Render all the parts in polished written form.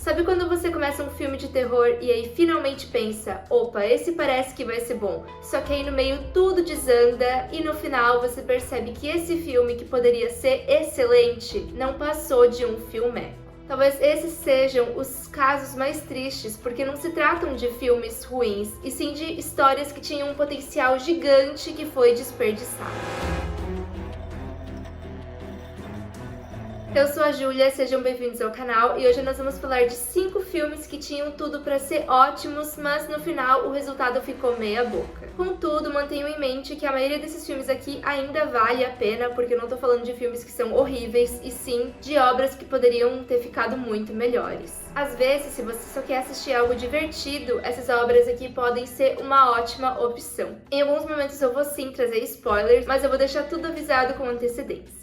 Sabe quando você começa um filme de terror e aí finalmente pensa, opa, esse parece que vai ser bom, só que aí no meio tudo desanda e no final você percebe que esse filme que poderia ser excelente não passou de um filme. Talvez esses sejam os casos mais tristes, porque não se tratam de filmes ruins, e sim de histórias que tinham um potencial gigante que foi desperdiçado. Eu sou a Júlia, sejam bem-vindos ao canal e hoje nós vamos falar de 5 filmes que tinham tudo para ser ótimos, mas no final o resultado ficou meia boca. Contudo, mantenham em mente que a maioria desses filmes aqui ainda vale a pena, porque eu não tô falando de filmes que são horríveis, e sim de obras que poderiam ter ficado muito melhores. Às vezes, se você só quer assistir algo divertido, essas obras aqui podem ser uma ótima opção. Em alguns momentos eu vou sim trazer spoilers, mas eu vou deixar tudo avisado com antecedência.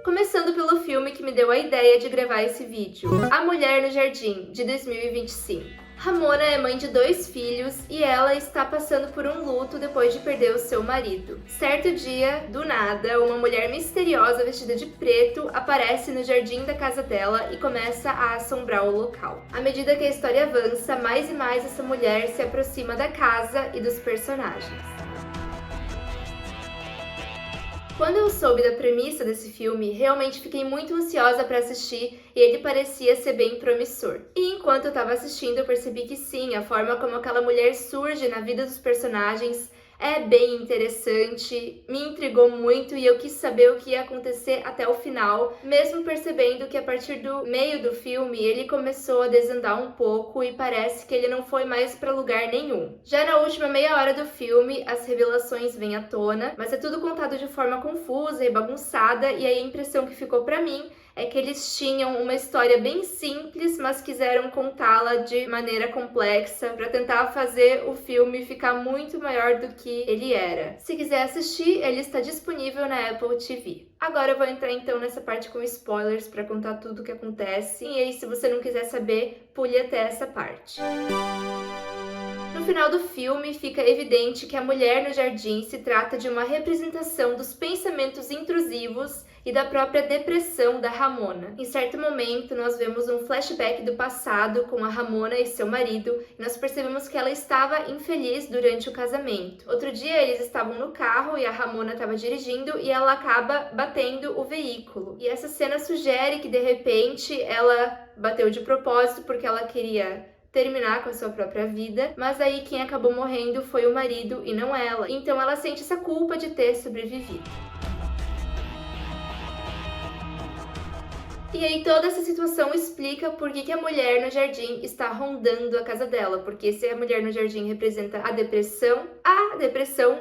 Começando pelo filme que me deu a ideia de gravar esse vídeo, A Mulher no Jardim, de 2025. Ramona é mãe de 2 filhos e ela está passando por um luto depois de perder o seu marido. Certo dia, do nada, uma mulher misteriosa vestida de preto aparece no jardim da casa dela e começa a assombrar o local. À medida que a história avança, mais e mais essa mulher se aproxima da casa e dos personagens. Quando eu soube da premissa desse filme, realmente fiquei muito ansiosa para assistir e ele parecia ser bem promissor. E enquanto eu estava assistindo, eu percebi que sim, a forma como aquela mulher surge na vida dos personagens é bem interessante, me intrigou muito e eu quis saber o que ia acontecer até o final, mesmo percebendo que a partir do meio do filme ele começou a desandar um pouco e parece que ele não foi mais para lugar nenhum. Já na última meia hora do filme, as revelações vêm à tona, mas é tudo contado de forma confusa e bagunçada, e aí a impressão que ficou para mim é que eles tinham uma história bem simples, mas quiseram contá-la de maneira complexa para tentar fazer o filme ficar muito maior do que ele era. Se quiser assistir, ele está disponível na Apple TV. Agora eu vou entrar então nessa parte com spoilers para contar tudo o que acontece, e aí se você não quiser saber, pule até essa parte. No final do filme, fica evidente que A Mulher no Jardim se trata de uma representação dos pensamentos intrusivos e da própria depressão da Ramona. Em certo momento, nós vemos um flashback do passado com a Ramona e seu marido, e nós percebemos que ela estava infeliz durante o casamento. Outro dia, eles estavam no carro e a Ramona estava dirigindo e ela acaba batendo o veículo. E essa cena sugere que, de repente, ela bateu de propósito porque ela queria terminar com a sua própria vida, mas aí quem acabou morrendo foi o marido e não ela. Então ela sente essa culpa de ter sobrevivido. E aí toda essa situação explica por que a mulher no jardim está rondando a casa dela, porque se a mulher no jardim representa a depressão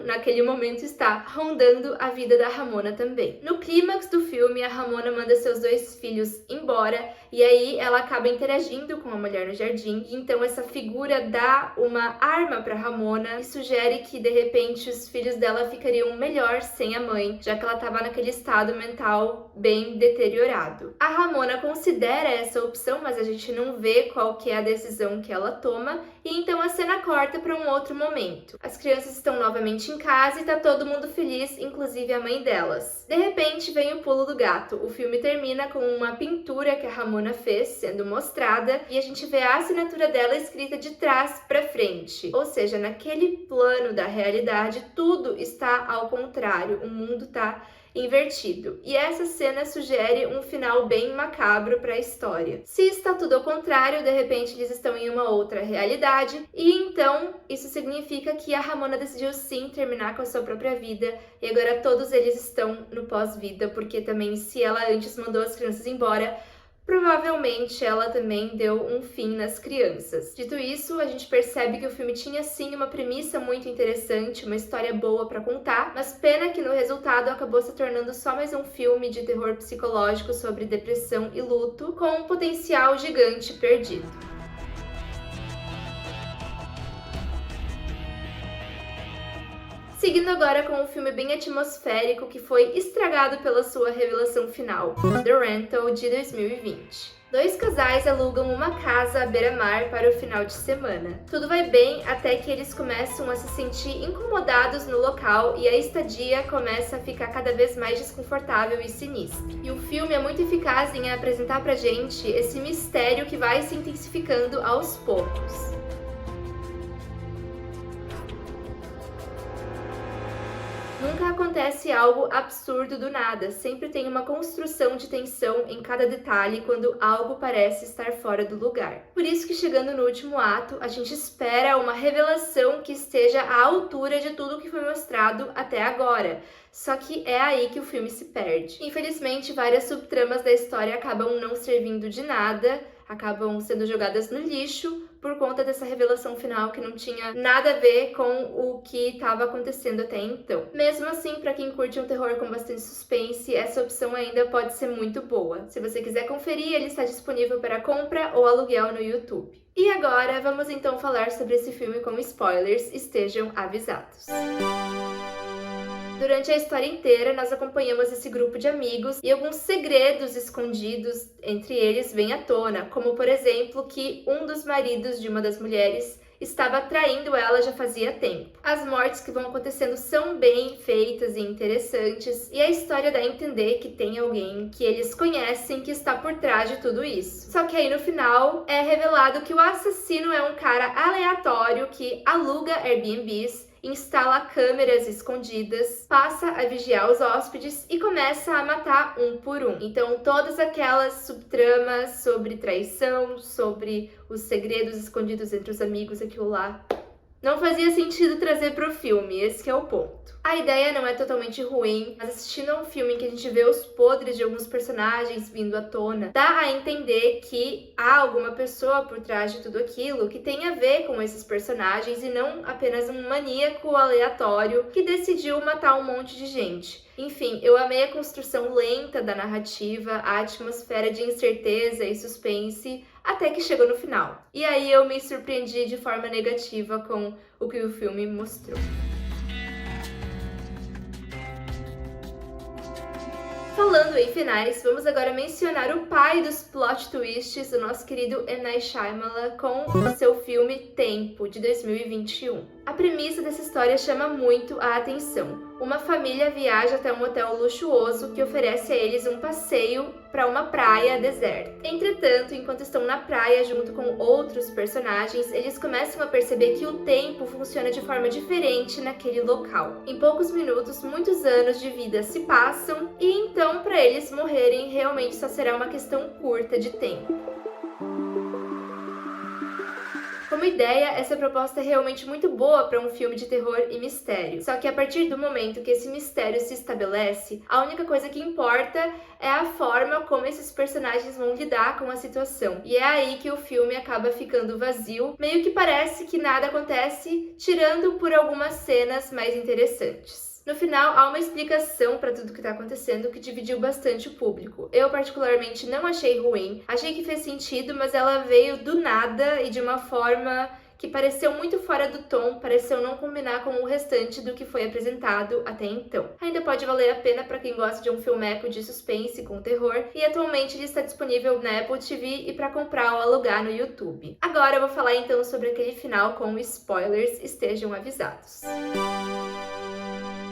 naquele momento está rondando a vida da Ramona também. No clímax do filme, a Ramona manda seus 2 filhos embora e aí ela acaba interagindo com a mulher no jardim, e então essa figura dá uma arma para Ramona e sugere que de repente os filhos dela ficariam melhor sem a mãe, já que ela estava naquele estado mental bem deteriorado. A Ramona considera essa opção, mas a gente não vê qual que é a decisão que ela toma, e então a cena corta para um outro momento. As crianças estão novamente em casa e tá todo mundo feliz, inclusive a mãe delas. De repente vem o pulo do gato. O filme termina com uma pintura que a Ramona fez sendo mostrada e a gente vê a assinatura dela escrita de trás para frente. Ou seja, naquele plano da realidade tudo está ao contrário, o mundo tá invertido. E essa cena sugere um final bem macabro para a história. Se está tudo ao contrário, de repente eles estão em uma outra realidade, e então isso significa que a Ramona decidiu sim terminar com a sua própria vida, e agora todos eles estão no pós-vida, porque também se ela antes mandou as crianças embora, provavelmente ela também deu um fim nas crianças. Dito isso, a gente percebe que o filme tinha sim uma premissa muito interessante, uma história boa para contar, mas pena que no resultado acabou se tornando só mais um filme de terror psicológico sobre depressão e luto, com um potencial gigante perdido. Seguindo agora com um filme bem atmosférico que foi estragado pela sua revelação final, The Rental, de 2020. Dois casais alugam uma casa à beira-mar para o final de semana. Tudo vai bem até que eles começam a se sentir incomodados no local e a estadia começa a ficar cada vez mais desconfortável e sinistra. E o filme é muito eficaz em apresentar pra gente esse mistério que vai se intensificando aos poucos. Nunca acontece algo absurdo do nada, sempre tem uma construção de tensão em cada detalhe quando algo parece estar fora do lugar. Por isso que chegando no último ato, a gente espera uma revelação que esteja à altura de tudo que foi mostrado até agora. Só que é aí que o filme se perde. Infelizmente, várias subtramas da história acabam não servindo de nada, acabam sendo jogadas no lixo por conta dessa revelação final que não tinha nada a ver com o que estava acontecendo até então. Mesmo assim, para quem curte um terror com bastante suspense, essa opção ainda pode ser muito boa. Se você quiser conferir, ele está disponível para compra ou aluguel no YouTube. E agora, vamos então falar sobre esse filme com spoilers, estejam avisados. Durante a história inteira, nós acompanhamos esse grupo de amigos e alguns segredos escondidos entre eles vêm à tona, como por exemplo que um dos maridos de uma das mulheres estava traindo ela já fazia tempo. As mortes que vão acontecendo são bem feitas e interessantes, e a história dá a entender que tem alguém que eles conhecem que está por trás de tudo isso. Só que aí no final é revelado que o assassino é um cara aleatório que aluga Airbnbs, instala câmeras escondidas, passa a vigiar os hóspedes e começa a matar um por um. Então, todas aquelas subtramas sobre traição, sobre os segredos escondidos entre os amigos, aquilo lá, não fazia sentido trazer para o filme, esse que é o ponto. A ideia não é totalmente ruim, mas assistindo a um filme em que a gente vê os podres de alguns personagens vindo à tona, dá a entender que há alguma pessoa por trás de tudo aquilo que tem a ver com esses personagens e não apenas um maníaco aleatório que decidiu matar um monte de gente. Enfim, eu amei a construção lenta da narrativa, a atmosfera de incerteza e suspense, até que chegou no final. E aí eu me surpreendi de forma negativa com o que o filme mostrou. Falando em finais, vamos agora mencionar o pai dos plot twists, o nosso querido M. Night Shyamalan, com o seu filme Tempo, de 2021. A premissa dessa história chama muito a atenção. Uma família viaja até um hotel luxuoso que oferece a eles um passeio para uma praia deserta. Entretanto, enquanto estão na praia junto com outros personagens, eles começam a perceber que o tempo funciona de forma diferente naquele local. Em poucos minutos, muitos anos de vida se passam e então, para eles morrerem, realmente só será uma questão curta de tempo. Como ideia, essa proposta é realmente muito boa para um filme de terror e mistério. Só que a partir do momento que esse mistério se estabelece, a única coisa que importa é a forma como esses personagens vão lidar com a situação. E é aí que o filme acaba ficando vazio, meio que parece que nada acontece, tirando por algumas cenas mais interessantes. No final, há uma explicação para tudo que está acontecendo que dividiu bastante o público. Eu, particularmente, não achei ruim. Achei que fez sentido, mas ela veio do nada e de uma forma que pareceu muito fora do tom, pareceu não combinar com o restante do que foi apresentado até então. Ainda pode valer a pena para quem gosta de um filmeco de suspense com terror, e atualmente ele está disponível na Apple TV e para comprar ou alugar no YouTube. Agora eu vou falar então sobre aquele final com spoilers, estejam avisados.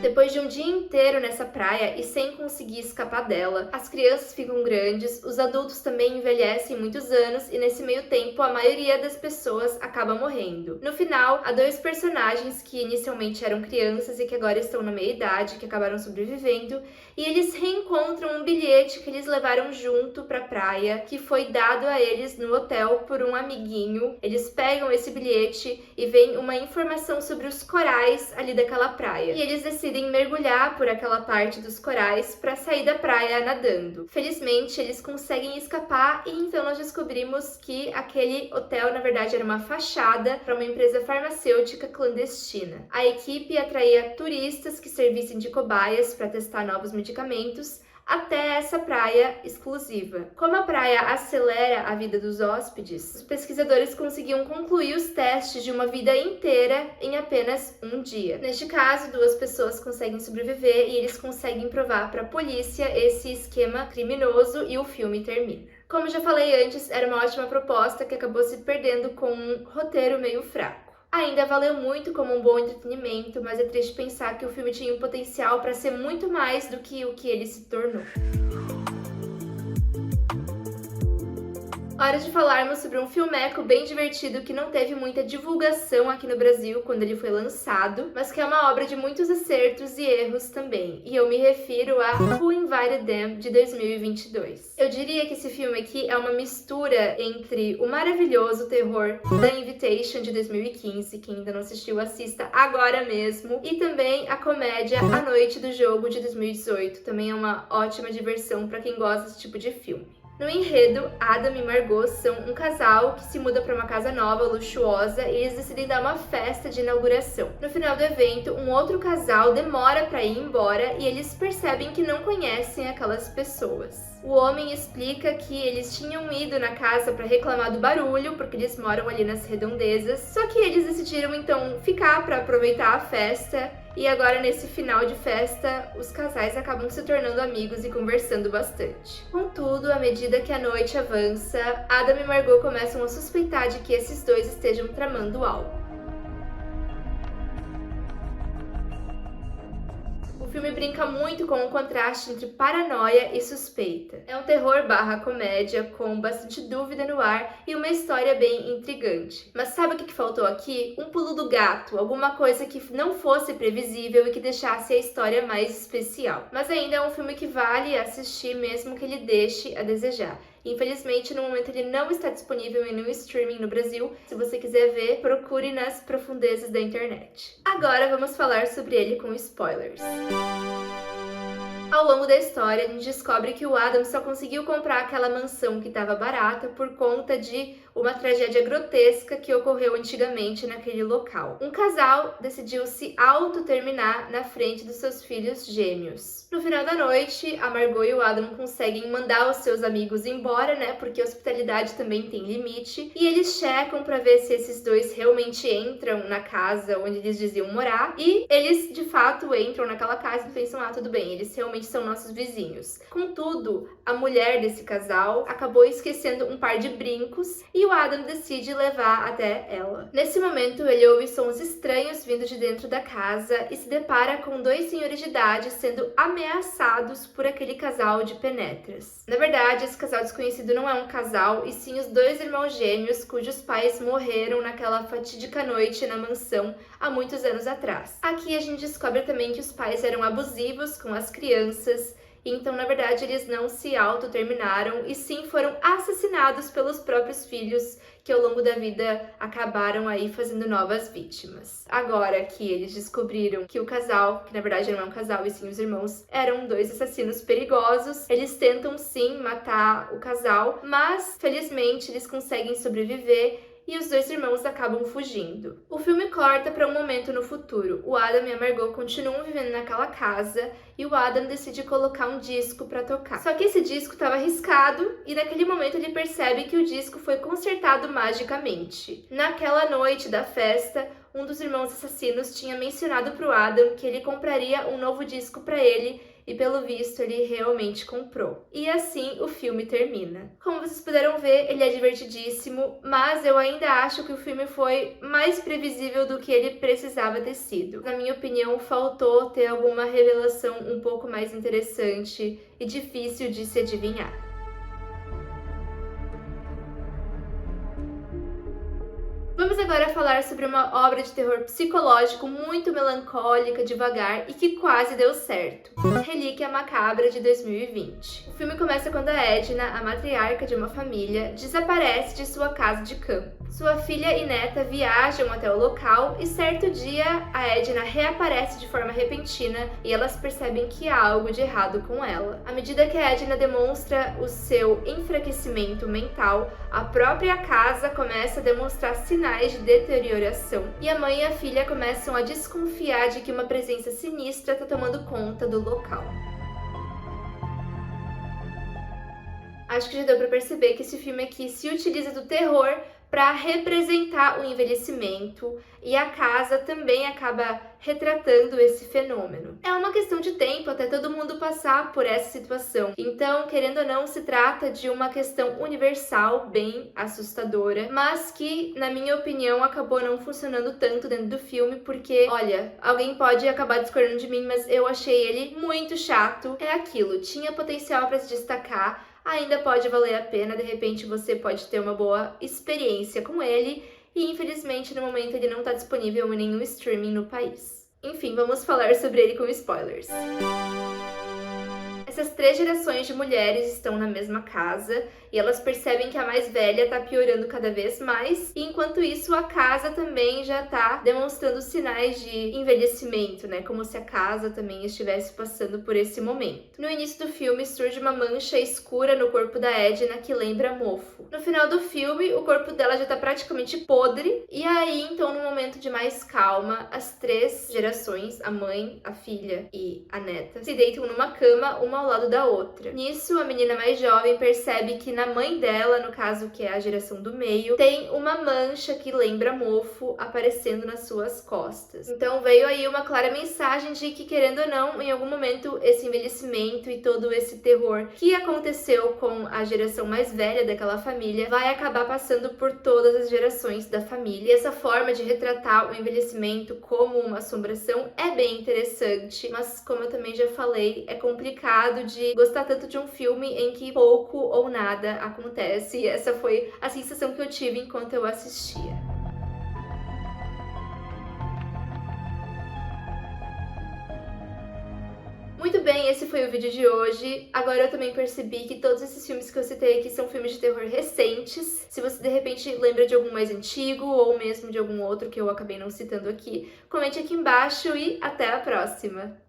Depois de um dia inteiro nessa praia e sem conseguir escapar dela, as crianças ficam grandes, os adultos também envelhecem muitos anos e nesse meio tempo a maioria das pessoas acaba morrendo. No final, há dois personagens que inicialmente eram crianças e que agora estão na meia-idade, que acabaram sobrevivendo, e eles reencontram um bilhete que eles levaram junto pra praia, que foi dado a eles no hotel por um amiguinho. Eles pegam esse bilhete e vem uma informação sobre os corais ali daquela praia. E eles decidem mergulhar por aquela parte dos corais para sair da praia nadando. Felizmente, eles conseguem escapar e então nós descobrimos que aquele hotel, na verdade, era uma fachada para uma empresa farmacêutica clandestina. A equipe atraía turistas que servissem de cobaias para testar novos medicamentos, até essa praia exclusiva. Como a praia acelera a vida dos hóspedes, os pesquisadores conseguiam concluir os testes de uma vida inteira em apenas um dia. Neste caso, 2 pessoas conseguem sobreviver e eles conseguem provar para a polícia esse esquema criminoso e o filme termina. Como já falei antes, era uma ótima proposta que acabou se perdendo com um roteiro meio fraco. Ainda valeu muito como um bom entretenimento, mas é triste pensar que o filme tinha um potencial para ser muito mais do que o que ele se tornou. Hora de falarmos sobre um filmeco bem divertido que não teve muita divulgação aqui no Brasil quando ele foi lançado, mas que é uma obra de muitos acertos e erros também. E eu me refiro a Who Invited Them, de 2022. Eu diria que esse filme aqui é uma mistura entre o maravilhoso terror The Invitation, de 2015, quem ainda não assistiu, assista agora mesmo, e também a comédia A Noite do Jogo, de 2018. Também é uma ótima diversão para quem gosta desse tipo de filme. No enredo, Adam e Margot são um casal que se muda para uma casa nova, luxuosa, e eles decidem dar uma festa de inauguração. No final do evento, um outro casal demora para ir embora e eles percebem que não conhecem aquelas pessoas. O homem explica que eles tinham ido na casa para reclamar do barulho, porque eles moram ali nas redondezas, só que eles decidiram então ficar para aproveitar a festa. E agora, nesse final de festa, os casais acabam se tornando amigos e conversando bastante. Contudo, à medida que a noite avança, Adam e Margot começam a suspeitar de que esses dois estejam tramando algo. O filme brinca muito com o contraste entre paranoia e suspeita. É um terror barra comédia, com bastante dúvida no ar e uma história bem intrigante. Mas sabe o que faltou aqui? Um pulo do gato, alguma coisa que não fosse previsível e que deixasse a história mais especial. Mas ainda é um filme que vale assistir mesmo que ele deixe a desejar. Infelizmente, no momento ele não está disponível em nenhum streaming no Brasil. Se você quiser ver, procure nas profundezas da internet. Agora vamos falar sobre ele com spoilers. Ao longo da história, a gente descobre que o Adam só conseguiu comprar aquela mansão que estava barata por conta de uma tragédia grotesca que ocorreu antigamente naquele local. Um casal decidiu se autoterminar na frente dos seus filhos gêmeos. No final da noite, a Margot e o Adam conseguem mandar os seus amigos embora, né? Porque a hospitalidade também tem limite. E eles checam para ver se esses dois realmente entram na casa onde eles diziam morar. E eles, de fato, entram naquela casa e pensam, tudo bem, eles realmente são nossos vizinhos. Contudo, a mulher desse casal acabou esquecendo um par de brincos e o Adam decide levar até ela. Nesse momento, ele ouve sons estranhos vindo de dentro da casa e se depara com 2 senhores de idade sendo ameaçados por aquele casal de penetras. Na verdade, esse casal desconhecido não é um casal, e sim os 2 irmãos gêmeos cujos pais morreram naquela fatídica noite na mansão há muitos anos atrás. Aqui a gente descobre também que os pais eram abusivos com as crianças. Então, na verdade, eles não se autoterminaram e sim foram assassinados pelos próprios filhos, que ao longo da vida acabaram aí fazendo novas vítimas. Agora que eles descobriram que o casal, que na verdade não é um casal e sim os irmãos, eram 2 assassinos perigosos, eles tentam sim matar o casal, mas felizmente eles conseguem sobreviver e os 2 irmãos acabam fugindo. O filme corta para um momento no futuro. O Adam e a Margot continuam vivendo naquela casa e o Adam decide colocar um disco para tocar. Só que esse disco estava riscado e naquele momento ele percebe que o disco foi consertado magicamente. Naquela noite da festa, um dos irmãos assassinos tinha mencionado para o Adam que ele compraria um novo disco para ele. E pelo visto ele realmente comprou. E assim o filme termina. Como vocês puderam ver, ele é divertidíssimo, mas eu ainda acho que o filme foi mais previsível do que ele precisava ter sido. Na minha opinião, faltou ter alguma revelação um pouco mais interessante e difícil de se adivinhar. Vamos agora falar sobre uma obra de terror psicológico muito melancólica, devagar e que quase deu certo. Relíquia Macabra, de 2020. O filme começa quando a Edna, a matriarca de uma família, desaparece de sua casa de campo. Sua filha e neta viajam até o local e certo dia a Edna reaparece de forma repentina e elas percebem que há algo de errado com ela. À medida que a Edna demonstra o seu enfraquecimento mental, a própria casa começa a demonstrar sinais de deterioração e a mãe e a filha começam a desconfiar de que uma presença sinistra está tomando conta do local. Acho que já deu pra perceber que esse filme aqui se utiliza do terror para representar o envelhecimento e a casa também acaba retratando esse fenômeno. É uma questão de tempo até todo mundo passar por essa situação. Então, querendo ou não, se trata de uma questão universal, bem assustadora, mas que, na minha opinião, acabou não funcionando tanto dentro do filme, porque, olha, alguém pode acabar discordando de mim, mas eu achei ele muito chato. É aquilo, tinha potencial para se destacar, ainda pode valer a pena, de repente você pode ter uma boa experiência com ele, e infelizmente no momento ele não está disponível em nenhum streaming no país. Enfim, vamos falar sobre ele com spoilers. Essas 3 gerações de mulheres estão na mesma casa e elas percebem que a mais velha está piorando cada vez mais, e enquanto isso a casa também já está demonstrando sinais de envelhecimento, né? Como se a casa também estivesse passando por esse momento. No início do filme surge uma mancha escura no corpo da Edna que lembra mofo. No final do filme, o corpo dela já está praticamente podre, e aí então no momento de mais calma, as 3 gerações, a mãe, a filha e a neta, se deitam numa cama, uma ao lado da outra. Nisso, a menina mais jovem percebe que na mãe dela, no caso que é a geração do meio, tem uma mancha que lembra mofo aparecendo nas suas costas. Então veio aí uma clara mensagem de que, querendo ou não, em algum momento esse envelhecimento e todo esse terror que aconteceu com a geração mais velha daquela família vai acabar passando por todas as gerações da família. E essa forma de retratar o envelhecimento como uma assombração é bem interessante, mas como eu também já falei, é complicado de gostar tanto de um filme em que pouco ou nada acontece, e essa foi a sensação que eu tive enquanto eu assistia. Muito bem, esse foi o vídeo de hoje. Agora eu também percebi que todos esses filmes que eu citei aqui são filmes de terror recentes. Se você de repente lembra de algum mais antigo ou mesmo de algum outro que eu acabei não citando aqui, comente aqui embaixo e até a próxima!